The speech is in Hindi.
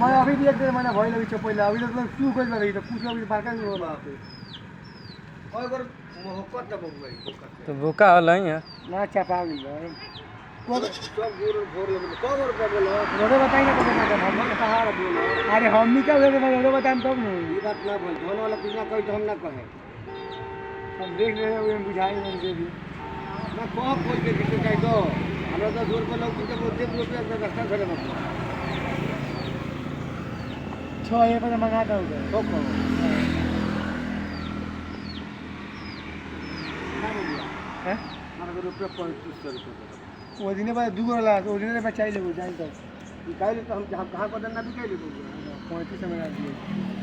मैं अभी भी एक दिन मैंने भइल अभी पहिले अभी तो क्यों कइल रही तो पूछ अभी बड़का नहीं होला और अगर मोहब्बत तब हो गई तो भूखा होला ही है ना चपा गइल सब गुड़ भोर लगे कब रुपया बोलो रोडे बताई ना तो मैडम हम हम कहाँ बोलो अरे हमनी का वेरे मैं रोडे बताएं तब न ये बात ना बोल धोने वाला कुछ ना कोई तो हम ना कहे हम देख रहे हैं बुझाई उनके भी ना कहाँ खोल के किसी का दो हमरा तो दूर पे लोग किसी को 10 रुपया का रास्ता धरे मतलब 6 एक पे मंगा दो तो कहो हैं हमारे रुपया 3500 रुपया वो दिन बाद दू गोला वो दिन में चाहिए ले जाई तो निकाल तो हम कहाँ को देना भी कह ले 35 में लगा दिए